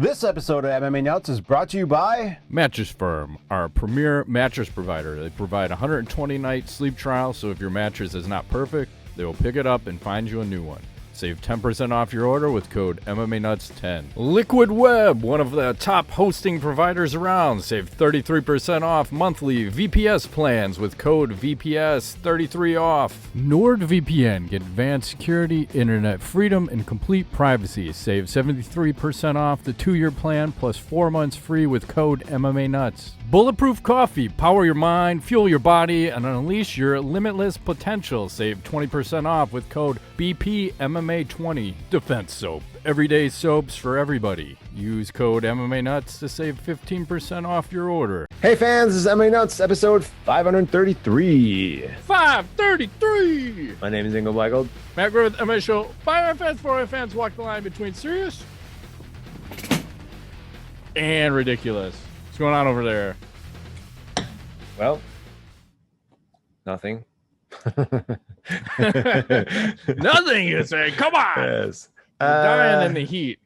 This episode of MMA Nuts is brought to you by Mattress Firm, our premier mattress provider. They provide a 120-night sleep trial, so if your mattress is not perfect, they will pick it up and find you a new one. Save 10% off your order with code MMANUTS10. Liquid Web, one of the top hosting providers around. Save 33% off monthly VPS plans with code VPS33OFF. NordVPN, get advanced security, internet freedom, and complete privacy. Save 73% off the 2-year plan plus 4 months free with code MMANUTS. Bulletproof Coffee, power your mind, fuel your body, and unleash your limitless potential. Save 20% off with code BPMMA20. Defense Soap, everyday soaps for everybody. Use code MMANUTS to save 15% off your order. Hey fans, this is MMA Nuts, episode 533. 533! My name is Ingo Bleigold. Matt Griffith, MMA Show. 5 fans, 4 fans, walk the line between serious and ridiculous. What's going on over there? Well, nothing. Nothing, you say. Come on. Yes. You're dying in the heat.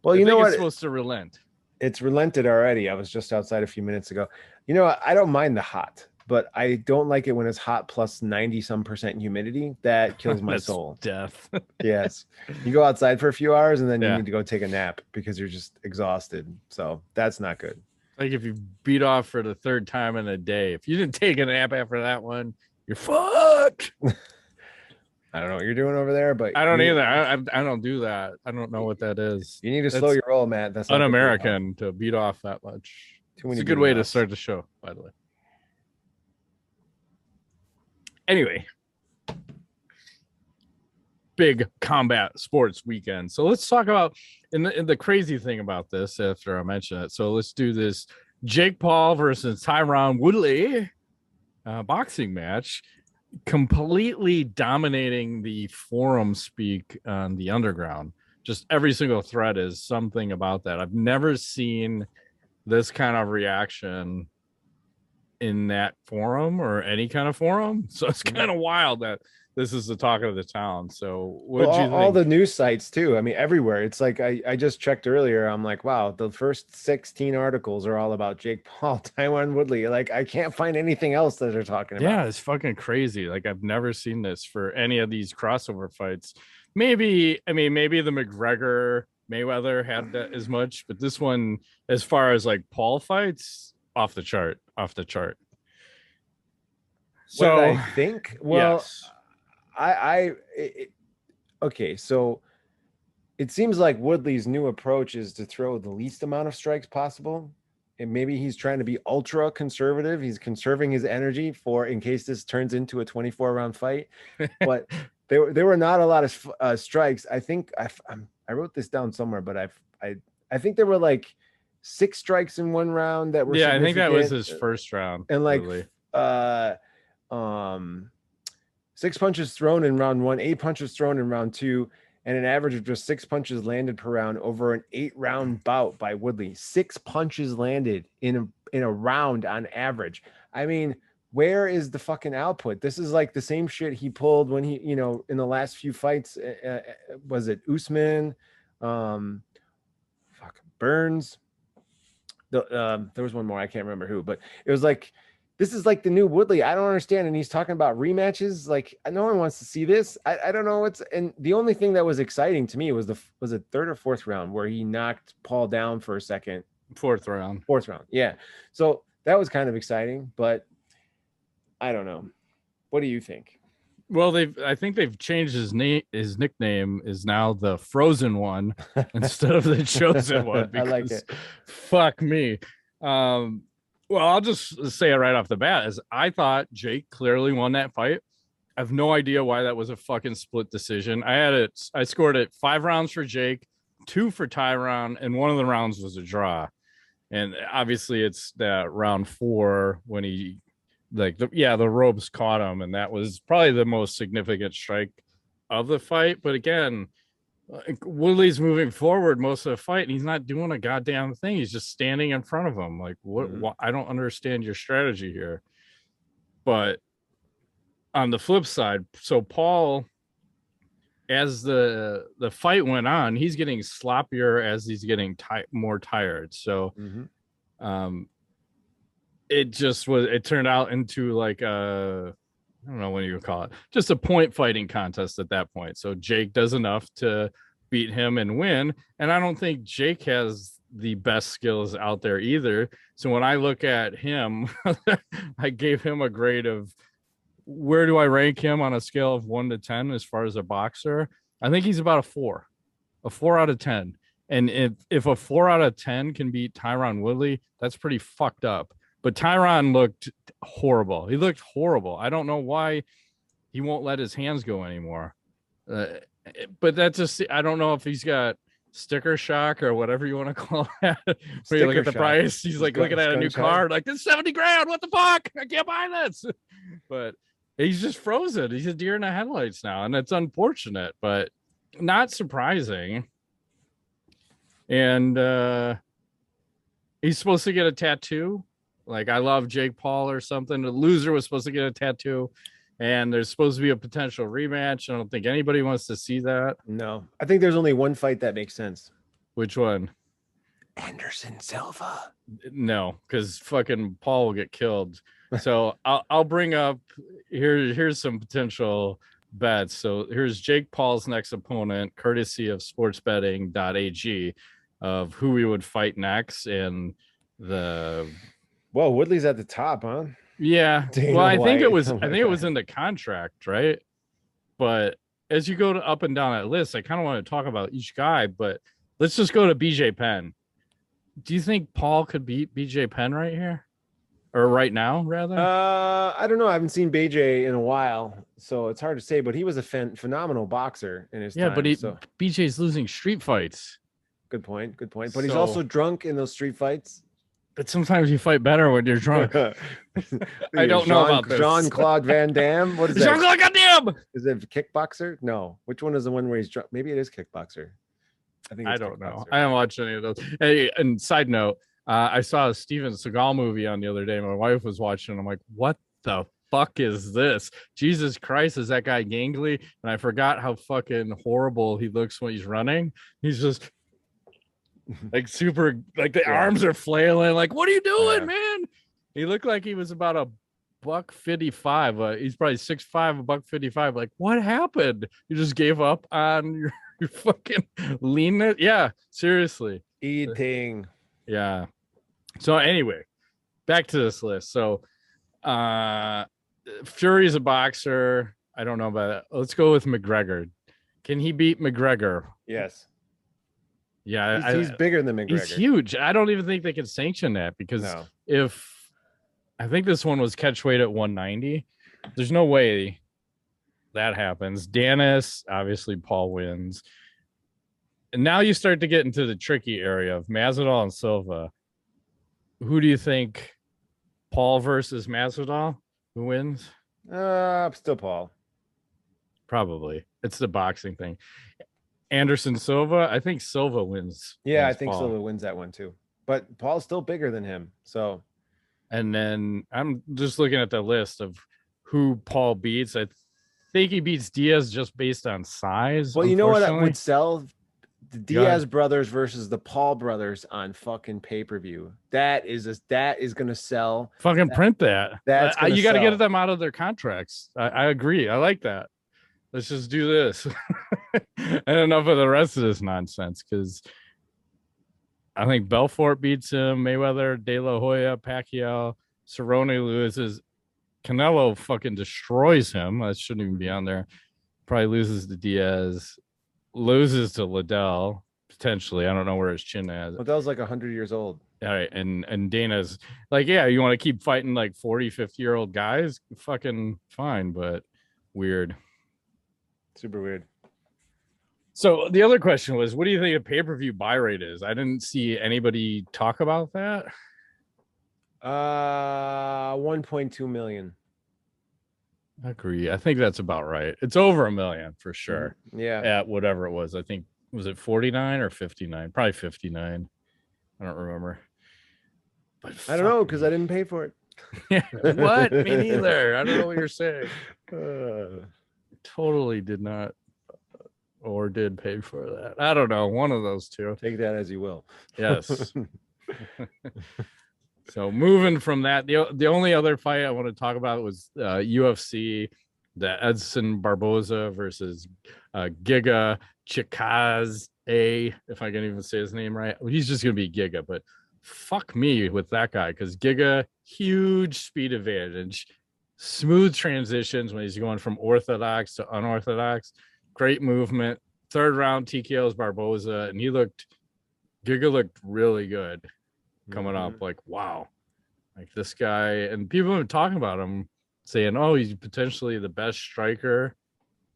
Well, I you know think what? It's supposed to relent. It's relented already. I was just outside a few minutes ago. You know, I don't mind the hot, but I don't like it when it's hot plus 90% humidity. That kills my soul. Death. Yes. You go outside for a few hours and then Yeah. you need to go take a nap because you're just exhausted. So that's not good. Like if you beat off for the 3rd time in a day. If you didn't take a nap after that one, you're fucked. I don't know what you're doing over there, but I don't either. I don't do that. I don't know what that is. you need to That's slow your roll, Matt. That's not good for your health. Un-American to beat off that much. Too many It's a good way to beat-offs. start the show, by the way. Anyway, big combat sports weekend. So let's talk about and the crazy thing about this after I mention it. So let's do this Jake Paul versus Tyron Woodley boxing match, completely dominating the forum speak on the underground. Just every single thread is something about that. I've never seen this kind of reaction in that forum or any kind of forum. So it's kind of wild that this is the talk of the town. So what did you think? All the news sites too. I mean, everywhere. It's like I just checked earlier. I'm like, wow, the first 16 articles are all about Jake Paul, Tyron Woodley. Like, I can't find anything else that they're talking about. Yeah, it's fucking crazy. Like I've never seen this for any of these crossover fights. Maybe the McGregor Mayweather had that as much, but this one, as far as like Paul fights, off the chart. So What did I think? Well, yes. Okay, so it seems like Woodley's new approach is to throw the least amount of strikes possible. And maybe he's trying to be ultra conservative. He's conserving his energy for in case this turns into a 24-round fight. But there were not a lot of strikes. I think I wrote this down somewhere, but I think there were like 6 strikes in one round that were I think that was significant. his first round. And like Woodley. 6 punches thrown in round 1, 8 punches thrown in round 2, and an average of just 6 punches landed per round over an 8-round bout by Woodley. 6 punches landed in a round on average. I mean, where is the fucking output? This is like the same shit he pulled when he, in the last few fights. Was it Usman? Burns. There was one more. I can't remember who, but it was like, this is like the new Woodley. I don't understand. And he's talking about rematches. Like, no one wants to see this. I don't know what's, and the only thing that was exciting to me was it 3rd or 4th round where he knocked Paul down for a second. 4th round. Yeah. So that was kind of exciting, but I don't know. What do you think? Well, I think they've changed his name. His nickname is now the Frozen One instead of the Chosen One. I like it. Fuck me. Well, I'll just say it right off the bat. Is I thought Jake clearly won that fight. I have no idea why that was a fucking split decision. I scored it 5 rounds for Jake, 2 for Tyron, and one of the rounds was a draw. And obviously, it's that round 4 when he. The ropes caught him, and that was probably the most significant strike of the fight. But again, Woodley's moving forward most of the fight, and he's not doing a goddamn thing. He's just standing in front of him. Like, what? I don't understand your strategy here. But on the flip side, so Paul as the fight went on, he's getting sloppier as he's getting more tired. So it just was, it turned out into like a, I don't know what you would call it, just a point fighting contest at that point. So Jake does enough to beat him and win. And I don't think Jake has the best skills out there either. So when I look at him, I gave him a grade of, where do I rank him on a scale of 1 to 10 as far as a boxer? I think he's about a 4 out of 10. And if a 4 out of 10 can beat Tyron Woodley, that's pretty fucked up. But Tyron looked horrible. He looked horrible. I don't know why he won't let his hands go anymore. But that's just, I don't know if he's got sticker shock or whatever you want to call that. Where you look at the price, he's like looking at a new car, like, this 70 grand, what the fuck? I can't buy this. But he's just frozen. He's a deer in the headlights now, and it's unfortunate, but not surprising. And he's supposed to get a tattoo. Like, I love Jake Paul or something. The loser was supposed to get a tattoo, and there's supposed to be a potential rematch. I don't think anybody wants to see that. No, I think there's only one fight that makes sense. Which one? Anderson Silva. No, because fucking Paul will get killed. So I'll bring up here's some potential bets. So here's Jake Paul's next opponent, courtesy of sportsbetting.ag, of who we would fight next. And Woodley's at the top, huh? Yeah. Well, I think it was in the contract, right? But as you go up and down that list, I kind of want to talk about each guy, but let's just go to BJ Penn. Do you think Paul could beat BJ Penn right here? Or right now, rather? I don't know. I haven't seen BJ in a while, so it's hard to say, but he was a phenomenal boxer in his time. Yeah, but BJ's losing street fights. Good point. But he's also drunk in those street fights. But sometimes you fight better when you're drunk. I don't know about this. Jean-Claude Van Damme? What is that? Jean-Claude Van Damme! Is it kickboxer? No. Which one is the one where he's drunk? Maybe it is kickboxer. I don't know. I haven't watched any of those. Hey, and side note, I saw a Steven Seagal movie on the other day. My wife was watching. I'm like, what the fuck is this? Jesus Christ, is that guy gangly? And I forgot how fucking horrible he looks when he's running. He's just like super, like the arms are flailing. Like, what are you doing, man? He looked like he was about a $155. He's probably 6'5", $155. Like, what happened? You just gave up on your fucking leanness? Yeah, seriously. Eating. Yeah. So anyway, back to this list. So Fury's a boxer. I don't know about that. Let's go with McGregor. Can he beat McGregor? Yes. Yeah. He's bigger than McGregor. He's huge. I don't even think they can sanction that because if I think this one was catch weight at 190, there's no way that happens. Danis, obviously Paul wins. And now you start to get into the tricky area of Masvidal and Silva. Who do you think? Paul versus Masvidal? Who wins? Still Paul. Probably. It's the boxing thing. Anderson Silva? I think Silva wins. Yeah, I think Paul. Silva wins that one too. But Paul's still bigger than him. So, and then I'm just looking at the list of who Paul beats. I think he beats Diaz just based on size. Well, you know what would sell? The Diaz brothers versus the Paul brothers on fucking pay-per-view. That is going to sell. Fucking print that. You got to get them out of their contracts. I agree. I like that. Let's just do this. And enough of the rest of this nonsense, because I think Belfort beats him, Mayweather, De La Hoya, Pacquiao, Cerrone loses. Canelo fucking destroys him. That shouldn't even be on there. Probably loses to Diaz. Loses to Liddell, potentially. I don't know where his chin is. Liddell's like 100 years old. All right. And Dana's like, yeah, you want to keep fighting like 40, 50-year-old guys? Fucking fine, but weird. Super weird. So the other question was, what do you think a pay-per-view buy rate is? I didn't see anybody talk about that. 1.2 million. I agree. I think that's about right. It's over 1 million for sure. Yeah. At whatever it was. I think, was it 49 or 59? Probably 59. I don't remember. But I don't know because I didn't pay for it. Yeah. What? Me neither. I don't know what you're saying. Totally did not or did pay for that. I don't know. One of those two. Take that as you will. Yes. So moving from that, the only other fight I want to talk about was UFC, the Edson Barboza versus Giga Chikadze, if I can even say his name right. He's just going to be Giga, but fuck me with that guy, because Giga, huge speed advantage, smooth transitions when he's going from orthodox to unorthodox, great movement. Third round TKO's Barboza, and Giga looked really good coming up. Like, wow, like this guy, and people have been talking about him, saying, oh, he's potentially the best striker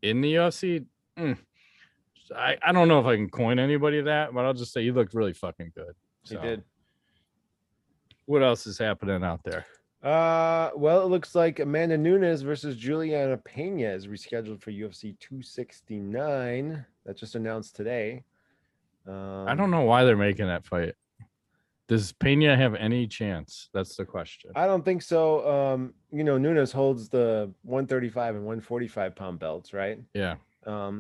in the UFC. I don't know if I can coin anybody that, but I'll just say he looked really fucking good. He did. What else is happening out there? Well, it looks like Amanda Nunes versus Julianna Pena is rescheduled for UFC 269. That just announced today. I don't know why they're making that fight. Does Pena have any chance? That's the question. I don't think so. Nunes holds the 135 and 145 pound belts, right? Yeah.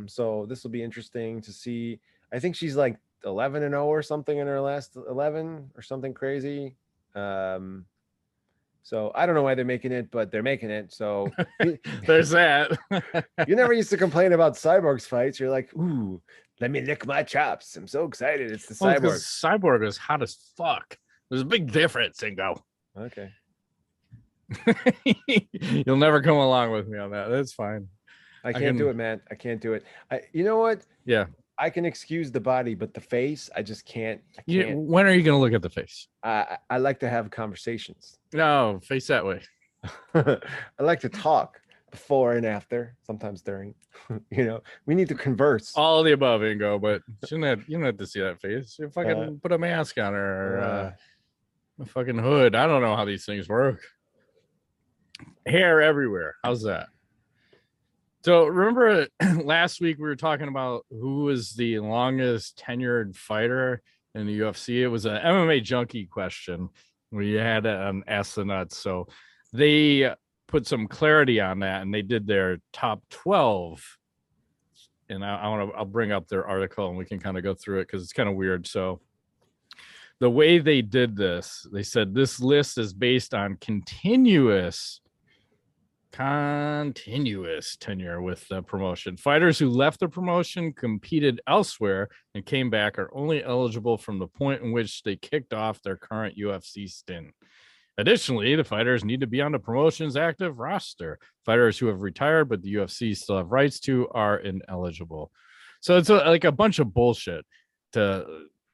So this will be interesting to see. I think she's like 11-0 or something in her last 11 or something crazy. So I don't know why they're making it, but they're making it. So there's that. You never used to complain about Cyborg's fights. You're like, ooh, let me lick my chops. I'm so excited. It's the Cyborg. Cyborg is hot as fuck. There's a big difference, Ingo. Okay. You'll never come along with me on that. That's fine. I can't do it, man. I can't do it. You know what? Yeah. I can excuse the body, but the face, I just can't. When are you going to look at the face? I like to have conversations. No, face that way. I like to talk before and after, sometimes during. We need to converse. All of the above, Ingo, but you don't have to see that face. You fucking put a mask on her or a fucking hood. I don't know how these things work. Hair everywhere. How's that? So remember last week we were talking about who was the longest tenured fighter in the UFC. It was an MMA junkie question. We had it on AskTheNuts. So they put some clarity on that, and they did their top 12. And I'll bring up their article and we can kind of go through it because it's kind of weird. So the way they did this, they said this list is based on continuous tenure with the promotion. Fighters who left the promotion, competed elsewhere, and came back are only eligible from the point in which they kicked off their current UFC stint. Additionally, the fighters need to be on the promotion's active roster. Fighters who have retired but the UFC still have rights to are ineligible. So it's like a bunch of bullshit to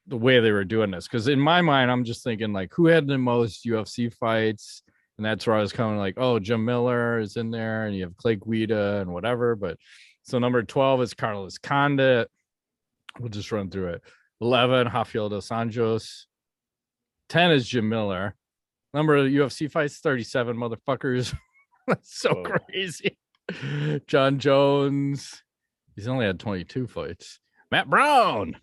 the way they were doing this. Because in my mind, I'm just thinking like, who had the most UFC fights? And that's where I was coming like, oh, Jim Miller is in there, and you have Clay Guida and whatever. But so number 12 is Carlos Condit. We'll just run through it. 11, Rafael dos Anjos. 10 is Jim Miller. Number of UFC fights, 37 motherfuckers. That's so crazy. John Jones. He's only had 22 fights. Matt Brown.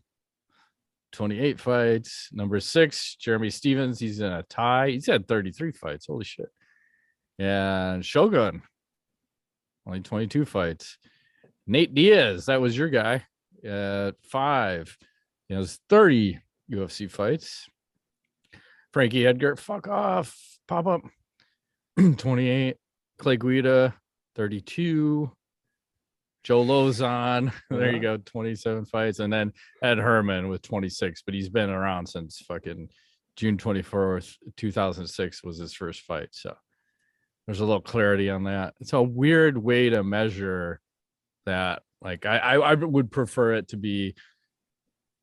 28 fights. Number 6, Jeremy Stevens. He's in a tie. He's had 33 fights. Holy shit. And Shogun, only 22 fights. Nate Diaz, that was your guy, at 5. He has 30 UFC fights. Frankie Edgar, fuck off. Pop up. 28. Clay Guida, 32. Joe Lozon, there you go, 27 fights. And then Ed Herman with 26, but he's been around since fucking June 24th, 2006 was his first fight. So there's a little clarity on that. It's a weird way to measure that. Like I would prefer it to be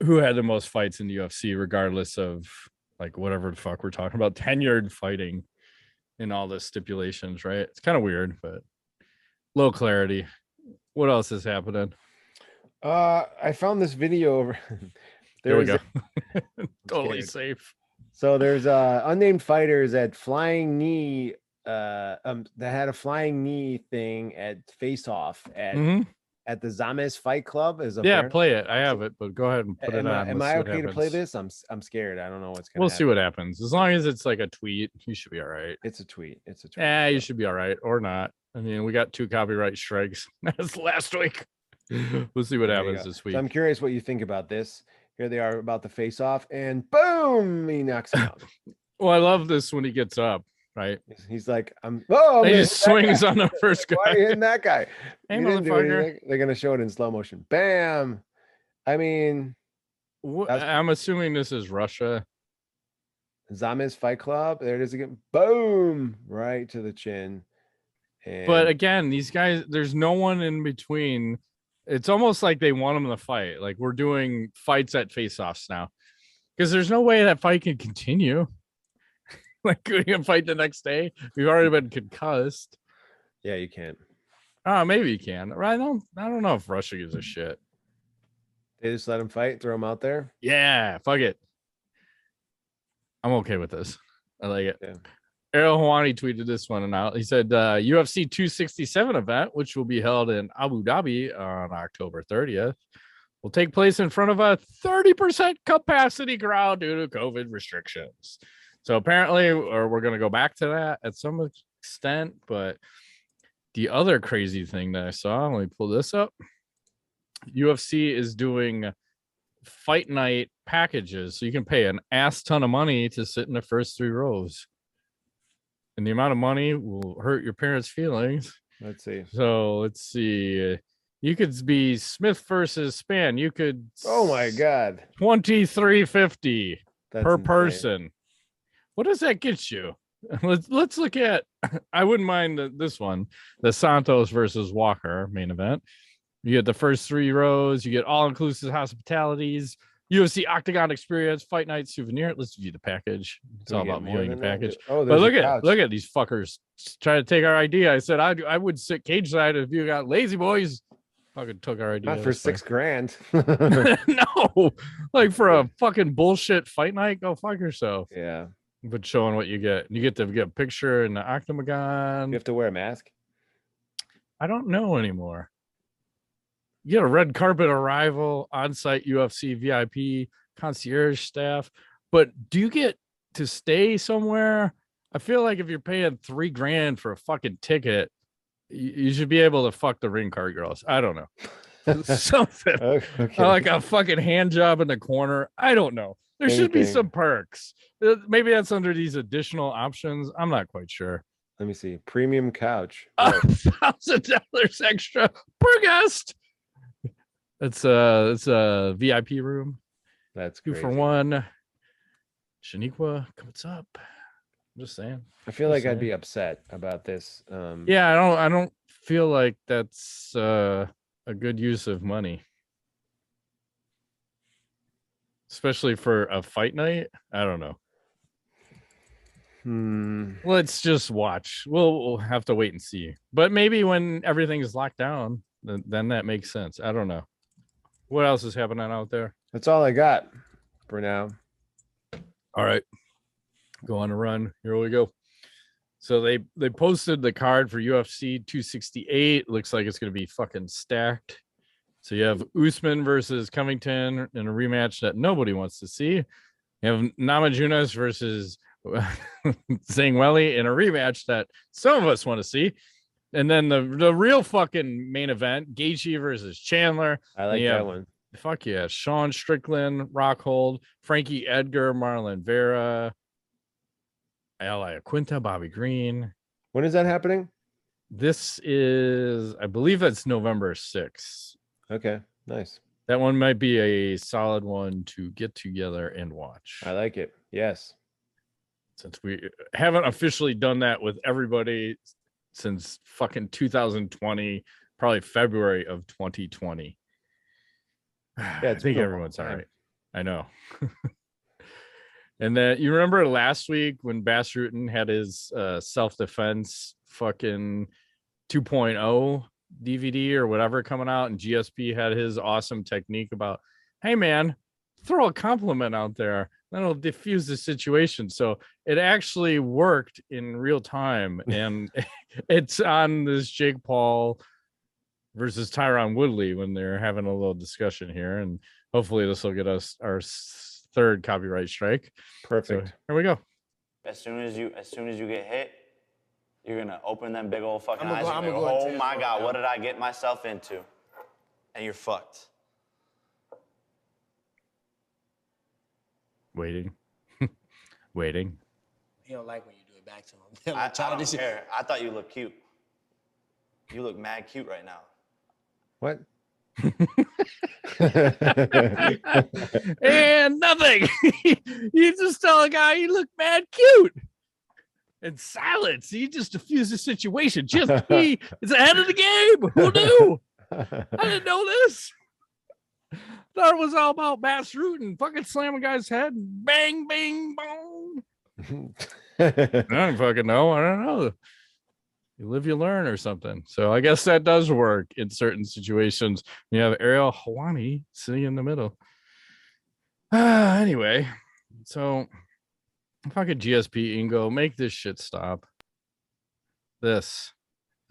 who had the most fights in the UFC, regardless of like whatever the fuck we're talking about, tenured fighting in all the stipulations, right? It's kind of weird, but low clarity. What else is happening? I found this video. There we go. Totally safe. So there's unnamed fighters at Flying Knee. That had a Flying Knee thing at Faceoff at the Zames Fight Club. Play it. I have it, but go ahead and put it on. Am I okay to play this? I'm scared. I don't know what's gonna. We'll see what happens. As long as it's like a tweet, you should be all right. It's a tweet. It's a tweet. Yeah, you should be all right, or not. I mean, we got 2 copyright strikes. That's last week. We'll see what There you happens go. this week. So I'm curious what you think about this. Here they are about the face off, and boom, he knocks him out. Well, I love this when he gets up, right? He's like, oh, He man, just swings on the first guy. why are you hitting that guy? Hey, He didn't do motherfucker. anything. They're gonna show it in slow motion. Bam. I mean, I'm assuming this is Russia. Zamiz Fight Club. There it is again. Boom, right to the chin. And but again, these guys, there's no one in between. It's almost like they want them to fight. Like we're doing fights at face-offs now, because there's no way that fight can continue. Like we can fight the next day. We've already been concussed. yeah, you can't. Oh, maybe you can. I don't know if Russia gives a shit. They just let him fight, throw him out there. Yeah, fuck it. I'm okay with this. I like it. Yeah. Errol Hawani tweeted this one out. He said UFC 267 event, which will be held in Abu Dhabi on October 30th, will take place in front of a 30% capacity crowd due to COVID restrictions. So apparently, or we're going to go back to that at some extent. But the other crazy thing that I saw, let me pull this up. UFC is doing fight night packages, so you can pay an ass ton of money to sit in the first 3 rows, and the amount of money will hurt your parents' feelings. Let's see. So let's see. You could be Smith versus Span. You could. Oh my god. $23.50 per insane. person. What does that get you? Let's look at. I wouldn't mind this one, the Santos versus Walker main event. You get the first 3 rows. You get all-inclusive hospitalities, UFC Octagon experience, fight night souvenir. Let's view the package. It's all about viewing the package. Oh, but look at these fuckers trying to take our idea. I said I would sit cage side if you got lazy boys. Fucking took our idea. Not for $6,000. No, like for a fucking bullshit fight night. Go fuck yourself. Yeah. But showing what you get to get a picture in the octagon. You have to wear a mask. I don't know anymore. You get a red carpet arrival, on-site UFC VIP, concierge staff. But do you get to stay somewhere? I feel like if you're paying $3,000 for a fucking ticket, you should be able to fuck the ring card girls. I don't know. Something. Okay. Like a fucking hand job in the corner. I don't know. There should be some perks. Maybe that's under these additional options. I'm not quite sure. Let me see. Premium couch. $1,000 extra per guest. It's a VIP room. That's 2 for 1. Shaniqua, what's up? I'm just saying. I feel like I'd be upset about this. Yeah, I don't feel like that's a good use of money, especially for a fight night. I don't know. Let's just watch. We'll have to wait and see. But maybe when everything is locked down, then that makes sense. I don't know. What else is happening out there? That's all I got for now. All right. Go on a run. Here we go. So they posted the card for UFC 268. Looks like it's going to be fucking stacked. So you have Usman versus Covington in a rematch that nobody wants to see. You have Namajunas versus Zhang in a rematch that some of us want to see. And then the real fucking main event, Gaethje versus Chandler. I like that one. Fuck yeah. Sean Strickland, Rockhold, Frankie Edgar, Marlon Vera, Ally Quinta, Bobby Green. When is that happening? This is, I believe that's November 6th. Okay, nice. That one might be a solid one to get together and watch. I like it. Yes. Since we haven't officially done that with everybody since fucking 2020, probably February of 2020. Yeah, I think everyone's all right. I know. And then you remember last week when Bass Rutten had his self-defense fucking 2.0 DVD or whatever coming out, and GSP had his awesome technique about, hey man, throw a compliment out there. That'll diffuse the situation. So it actually worked in real time. And it's on this Jake Paul versus Tyron Woodley when they're having a little discussion here. And hopefully this will get us our 3rd copyright strike. Perfect. So here we go. As soon as you get hit, you're gonna open them big old fucking eyes and go, oh my God, what did I get myself into? and you're fucked. Waiting. Waiting. He don't like when you do it back to him. I don't care. I thought you looked cute. You look mad cute right now. What? And nothing. You just tell a guy you look mad cute. And silence. You just diffuse the situation. Just he is ahead of the game. Who knew? I didn't know this. Thought it was all about Bass Root and fucking slam a guy's head. Bang, bang, boom. I don't fucking know. I don't know. You live, you learn, or something. So I guess that does work in certain situations. You have Ariel Hawani sitting in the middle. Anyway, so fucking GSP Ingo, make this shit stop. This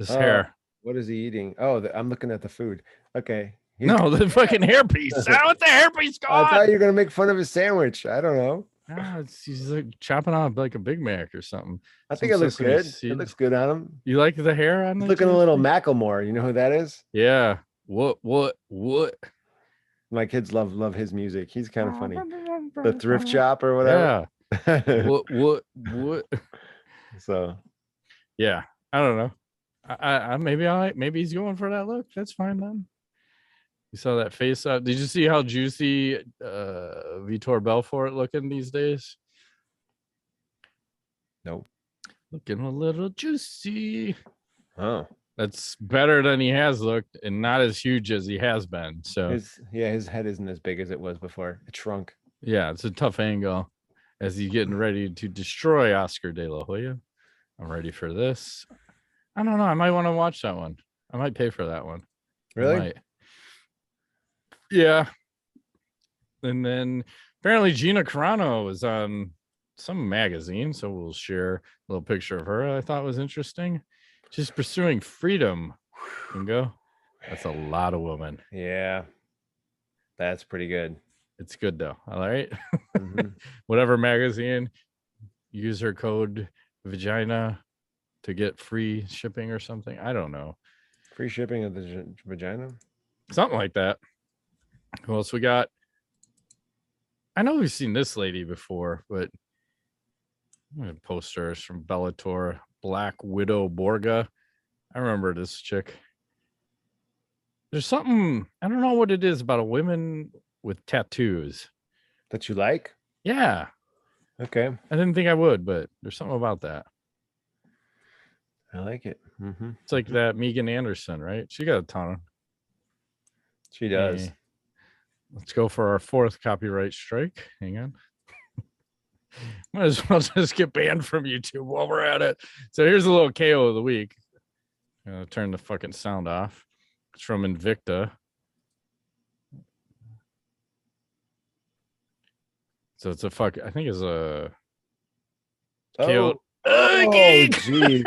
hair. What is he eating? Oh, I'm looking at the food. Okay. No, the fucking hairpiece. What's the hairpiece gone? I thought you were gonna make fun of his sandwich. I don't know. No, he's like chopping off like a Big Mac or something. I think it looks good. It looks good on him. You like the hair on him? Looking a little Macklemore. You know who that is? Yeah. What? My kids love his music. He's kind of funny. The thrift shop or whatever. Yeah. What? So. Yeah. I don't know. I maybe he's going for that look. That's fine then. You saw that face up. Did you see how juicy Vitor Belfort looking these days? Nope. Looking a little juicy. Oh. That's better than he has looked and not as huge as he has been. So his head isn't as big as it was before. It shrunk. Yeah, it's a tough angle as he's getting ready to destroy Oscar De La Hoya. I'm ready for this. I don't know. I might want to watch that one. I might pay for that one. Really? Yeah. And then apparently Gina Carano was on some magazine, so we'll share a little picture of her. I thought was interesting. She's pursuing freedom. Bingo. That's a lot of women. Yeah. That's pretty good. It's good though. All right. Mm-hmm. Whatever magazine, use her code vagina to get free shipping or something. I don't know. Free shipping of the vagina? Something like that. Who else we got? I know we've seen this lady before, but I'm gonna post hers from Bellator. Black Widow Borga. I remember this chick. There's something, I don't know what it is about a woman with tattoos that you like. Yeah. Okay. I didn't think I would, but there's something about that. I like it. Mm-hmm. It's like that Megan Anderson, right? She got a ton. She does. Hey, let's go for our 4th copyright strike. Hang on. Might as well just get banned from YouTube while we're at it. So here's a little KO of the week. Turn the fucking sound off. It's from Invicta. So it's a I think it's a KO. Oh, geez.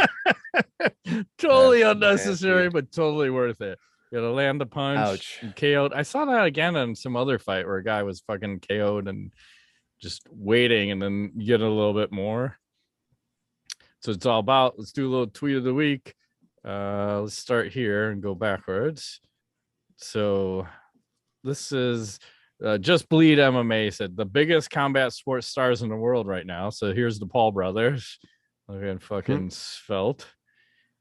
Totally unnecessary, but totally worth it. You gotta land the punch. Ouch. KO'd. I saw that again in some other fight where a guy was fucking KO'd and just waiting, and then you get a little bit more. So it's all about, let's do a little tweet of the week. Let's start here and go backwards. So this is Just Bleed MMA said the biggest combat sports stars in the world right now. So here's the Paul brothers. Looking fucking svelte.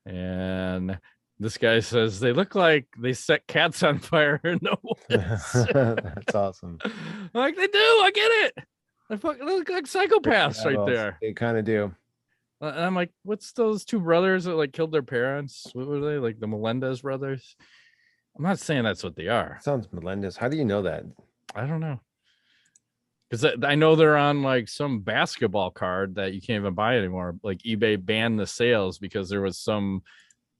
And this guy says they look like they set cats on fire in the woods. That's awesome. Like they do. I get it. They fucking look like psychopaths right there. They kind of do. And I'm like, what's those two brothers that like killed their parents? What were they? Like the Melendez brothers? I'm not saying that's what they are. Sounds Melendez. How do you know that? I don't know. Because I know they're on like some basketball card that you can't even buy anymore. Like eBay banned the sales because there was some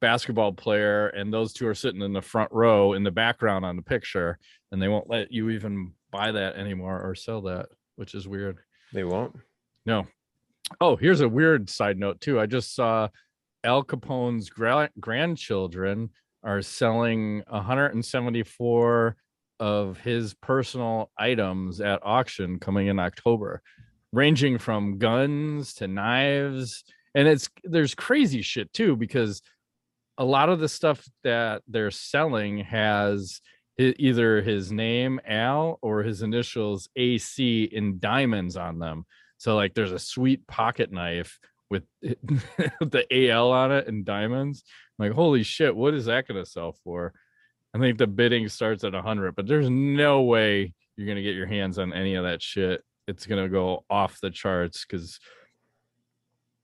basketball player and those two are sitting in the front row in the background on the picture, and they won't let you even buy that anymore or sell that, which is weird. They won't? No. Oh, here's a weird side note too. I just saw Al Capone's grandchildren are selling 174 of his personal items at auction coming in October, ranging from guns to knives. And there's crazy shit too, because a lot of the stuff that they're selling has either his name Al or his initials AC in diamonds on them. So like there's a sweet pocket knife with the AL on it and diamonds. I'm like, holy shit, what is that going to sell for? I think the bidding starts at 100, but there's no way you're going to get your hands on any of that shit. It's going to go off the charts because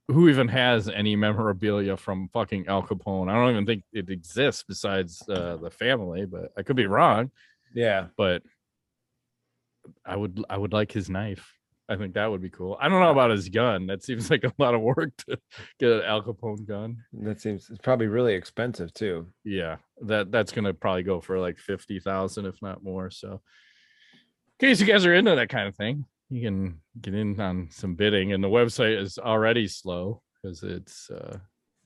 who even has any memorabilia from fucking Al Capone? I don't even think it exists besides the family, but I could be wrong. Yeah. But I would like his knife. I think that would be cool. I don't know about his gun. That seems like a lot of work to get an Al Capone gun. That seems it's probably really expensive too. Yeah, that's gonna probably go for like 50,000, if not more. So, in case you guys are into that kind of thing, you can get in on some bidding. And the website is already slow because it's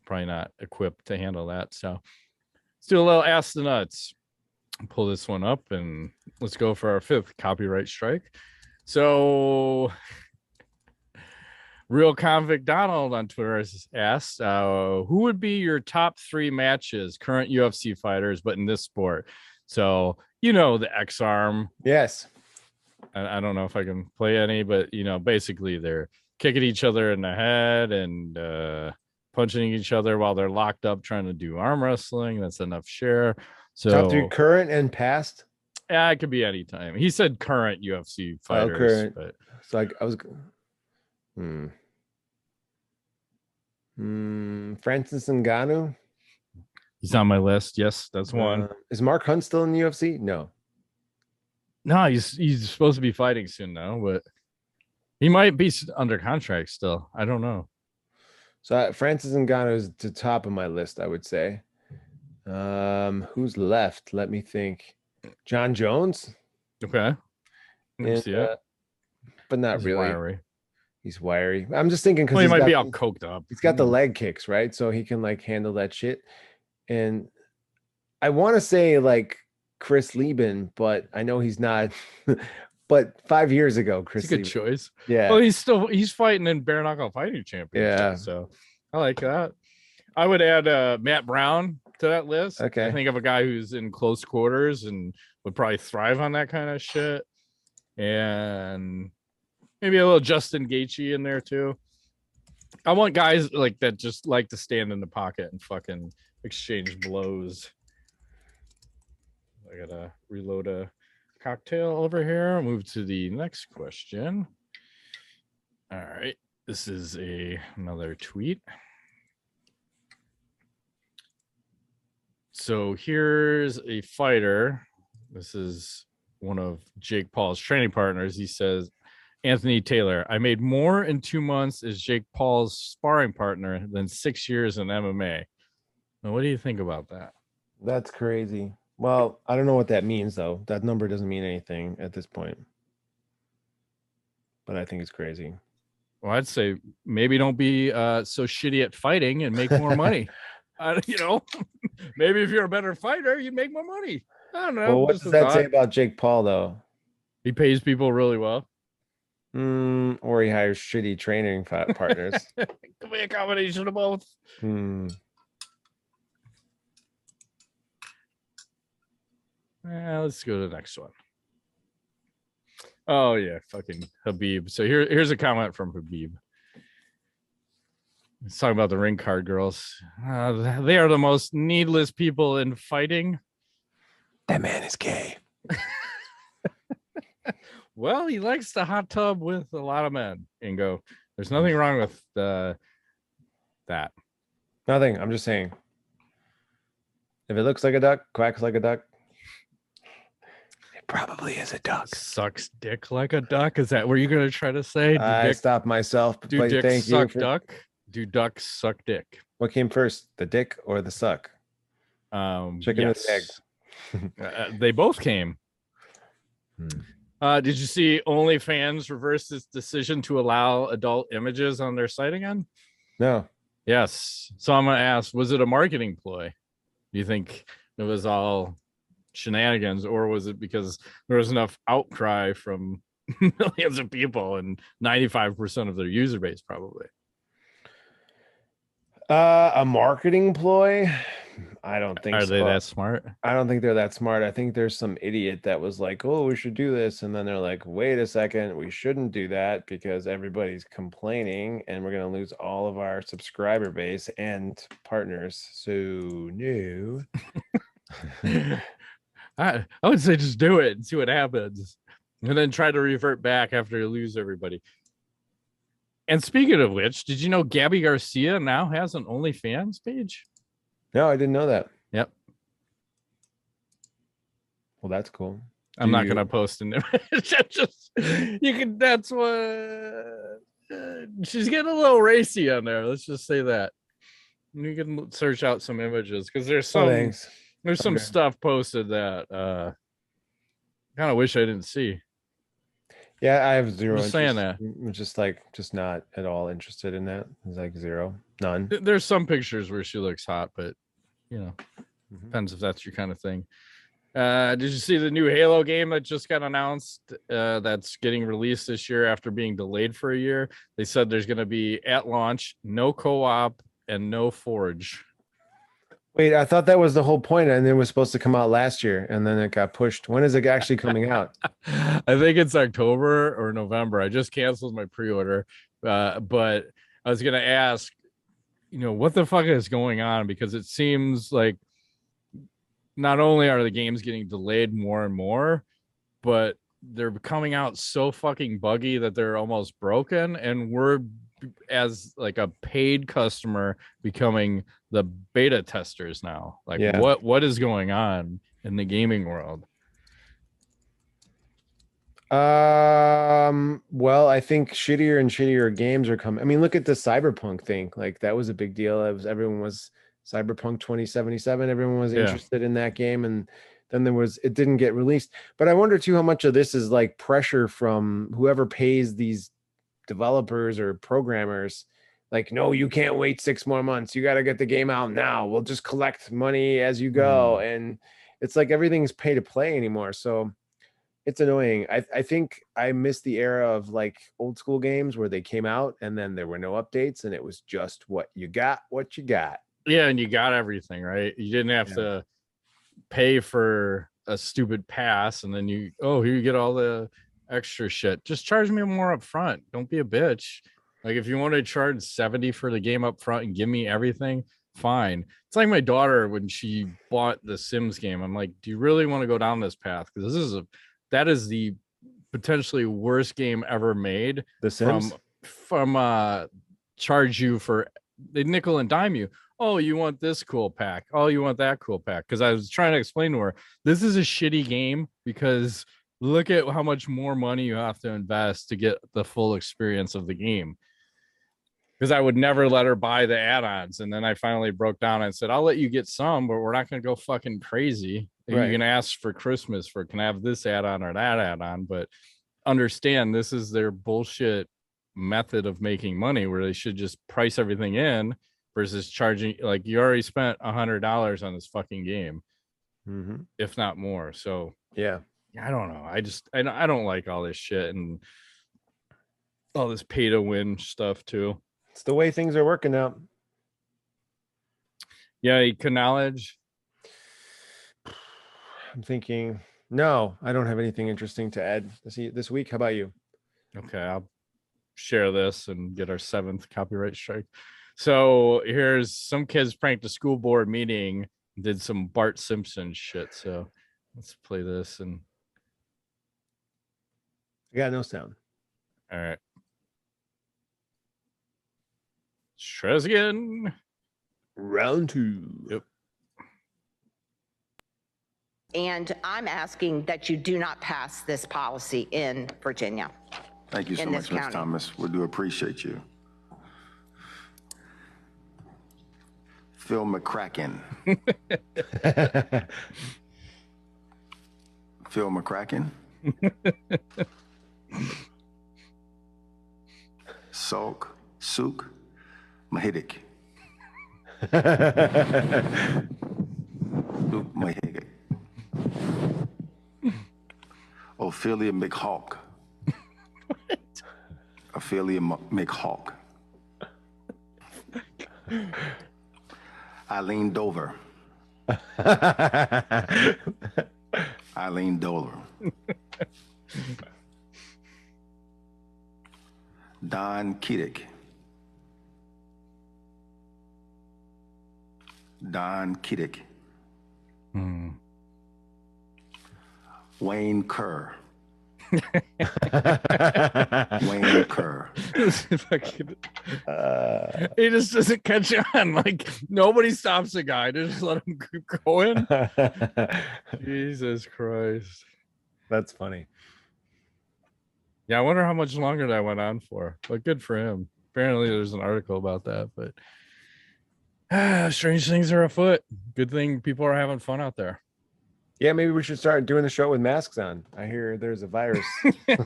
probably not equipped to handle that. So, let's do a little Ask the Nuts. Pull this one up and let's go for our 5th copyright strike. So, Real Convict Donald on Twitter has asked, who would be your top 3 matches, current UFC fighters, but in this sport? So, you know, the X-Arm. Yes. I don't know if I can play any, but, you know, basically they're kicking each other in the head and punching each other while they're locked up trying to do arm wrestling. That's enough share. So, top 3 current and past? Yeah, it could be any time. He said current UFC fighters. Current. But so I was Francis Ngannou. He's on my list. Yes, that's one. Is Mark Hunt still in the UFC? No. No, he's supposed to be fighting soon now, but he might be under contract still. I don't know. So Francis Ngannou is the top of my list, I would say. Who's left? Let me think. John Jones. Okay. And, but not he's really. Wiry. He's wiry. I'm just thinking because he might be all coked up. He's got the leg kicks, right? So he can like handle that shit. And I want to say like Chris Lieben, but I know he's not. But 5 years ago, Chris. It's a good choice. Yeah. Well, he's fighting in bare knuckle fighting championship. Yeah. So I like that. I would add Matt Brown to that list. Okay. I think of a guy who's in close quarters and would probably thrive on that kind of shit. And maybe a little Justin Gaethje in there too. I want guys like that just like to stand in the pocket and fucking exchange blows. I gotta reload a cocktail over here. I'll move to the next question. All right. This is another tweet. So here's a fighter. This is one of Jake Paul's training partners. He says, Anthony Taylor, I made more in 2 months as Jake Paul's sparring partner than 6 years in MMA. Now, what do you think about that? That's crazy. Well, I don't know what that means, though. That number doesn't mean anything at this point. But I think it's crazy. Well, I'd say maybe don't be so shitty at fighting and make more money. You know, maybe if you're a better fighter, you make more money. I don't know. Well, what does that say about Jake Paul, though? He pays people really well. Or he hires shitty training partners. Could be a combination of both. Let's go to the next one. Oh yeah, fucking Habib. So here's a comment from Habib. Let's talk about the ring card girls. They are the most needless people in fighting. That man is gay. Well, he likes the hot tub with a lot of men. Ingo, there's nothing wrong with that. Nothing. I'm just saying. If it looks like a duck, quacks like a duck, it probably is a duck. Sucks dick like a duck. Is that what you're gonna try to say? I stopped myself. Do dicks suck duck? Do ducks suck dick? What came first, the dick or the suck? Chicken or the egg? They both came. Did you see OnlyFans reverse its decision to allow adult images on their site again? No. Yes. So I'm going to ask, was it a marketing ploy? Do you think it was all shenanigans, or was it because there was enough outcry from millions of people and 95% of their user base probably? A marketing ploy? I don't think Are so. they that smart? I don't think they're that smart. I think there's some idiot that was like, "Oh, we should do this," and then they're like, "Wait a second, we shouldn't do that because everybody's complaining, and we're gonna lose all of our subscriber base and partners." So no. I would say just do it and see what happens, and then try to revert back after you lose everybody. And speaking of which, did you know Gabby Garcia now has an OnlyFans page? No, I didn't know that. Yep. Well, that's cool. I'm not gonna post an image. Just you can. That's what she's getting a little racy on there. Let's just say that. You can search out some images because there's some Okay. stuff posted that kind of wish I didn't see. Yeah, I have zero Just interest. saying that. I'm just not at all interested in that. It's like zero, none. There's some pictures where she looks hot, but you know, Mhm. depends if that's your kind of thing. Did you see the new Halo game that just got announced? That's getting released this year after being delayed for a year. They said there's going to be at launch, no co-op and no forge. Wait, I thought that was the whole point, and it was supposed to come out last year, and then it got pushed. When is it actually coming out? I think it's October or November. I just canceled my pre-order, but I was going to ask, what the fuck is going on? Because it seems like not only are the games getting delayed more and more, but they're coming out so fucking buggy that they're almost broken, and we're, as like a paid customer, becoming the beta testers now. Like, Yeah. what is going on in the gaming world? Well, I think shittier and shittier games are coming. I mean, look at the Cyberpunk thing. Like that was a big deal. Everyone was Cyberpunk 2077. Everyone was Yeah. interested in that game, and then it didn't get released. But I wonder too how much of this is like pressure from whoever pays these developers or programmers. Like, no, you can't wait 6 more months. You got to get the game out now. We'll just collect money as you go. And it's like everything's pay to play anymore. So it's annoying. I think I miss the era of like old school games where they came out and then there were no updates and it was just what you got. Yeah, and you got everything, right? You didn't have to pay for a stupid pass and then here you get all the extra shit. Just charge me more up front. Don't be a bitch. Like, if you want to charge 70 for the game up front and give me everything, fine. It's like my daughter when she bought the Sims game. I'm like, do you really want to go down this path? Because that is the potentially worst game ever made. The Sims? From charge you for, they nickel and dime you. Oh, you want this cool pack. Oh, you want that cool pack. Because I was trying to explain to her, this is a shitty game because look at how much more money you have to invest to get the full experience of the game. Because I would never let her buy the add-ons. And then I finally broke down and said, I'll let you get some, but we're not going to go fucking crazy. Right. You can ask for Christmas for, can I have this add-on or that add-on? But understand, this is their bullshit method of making money where they should just price everything in versus charging. Like, you already spent $100 on this fucking game, if not more. So yeah, I don't know. I don't like all this shit and all this pay to win stuff too. It's the way things are working out. Yeah, you can knowledge. I'm thinking, no, I don't have anything interesting to add this week. How about you? Okay, I'll share this and get our 7th copyright strike. So here's some kids pranked a school board meeting, did some Bart Simpson shit. So let's play this. And I got no sound. All right. Try this again. Round 2. Yep. And I'm asking that you do not pass this policy in Virginia. Thank you so much, Ms. Thomas. We do appreciate you. Phil McCracken. Phil McCracken. Soak Mahidic. Luke Mahidic. Ophelia McHawk. Ophelia McHawk. Eileen Dover. Eileen Doler. Don Kiddick. Don Kiddick. Wayne Kerr. Wayne Kerr. He just doesn't catch on. Like nobody stops the guy. Just let him keep going. Jesus Christ. That's funny. Yeah, I wonder how much longer that went on for. But good for him. Apparently, there's an article about that. But strange things are afoot. Good thing people are having fun out there. Yeah, maybe we should start doing the show with masks on. I hear there's a virus. I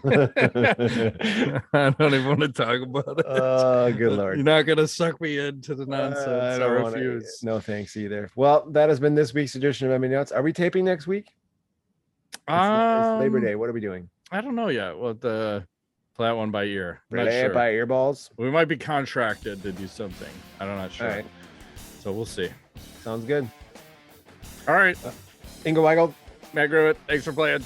don't even want to talk about it. Oh, good Lord. You're not going to suck me into the nonsense. I refuse. No thanks either. Well, that has been this week's edition of MMANUTS. Are we taping next week? It's Labor Day. What are we doing? I don't know yet. We'll play that one by ear. Play it by earballs? We might be contracted to do something. I'm not sure. All right. So we'll see. Sounds good. All right. Ingo Weigel. Matt Gruitt, thanks for playing.